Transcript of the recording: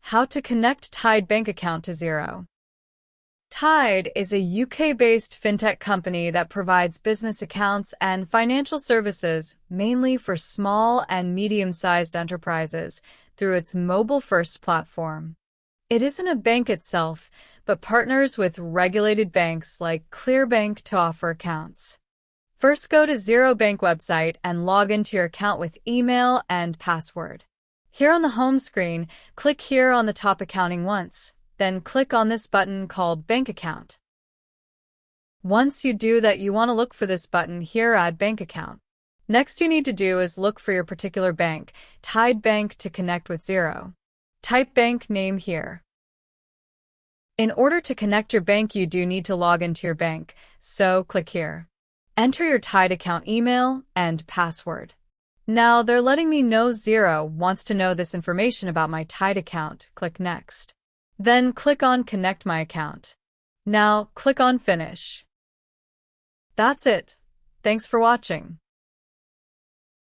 How to connect Tide bank account to Xero. Tide is a UK-based fintech company that provides business accounts and financial services mainly for small and medium-sized enterprises through its mobile-first platform. It isn't a bank itself, but partners with regulated banks like Clearbank to offer accounts. First, go to Xero Bank website and log into your account with email and password. Here on the home screen, click here on the top accounting once, then click on this button called Bank Account. Once you do that, you want to look for this button here, Add Bank Account. Next you need to do is look for your particular bank, Tide Bank, to connect with Xero. Type bank name here. In order to connect your bank, you do need to log into your bank, so click here. Enter your Tide account email and password. Now they're letting me know Xero wants to know this information about my Tide account. Click Next. Then click on Connect My Account. Now click on Finish. That's it. Thanks for watching.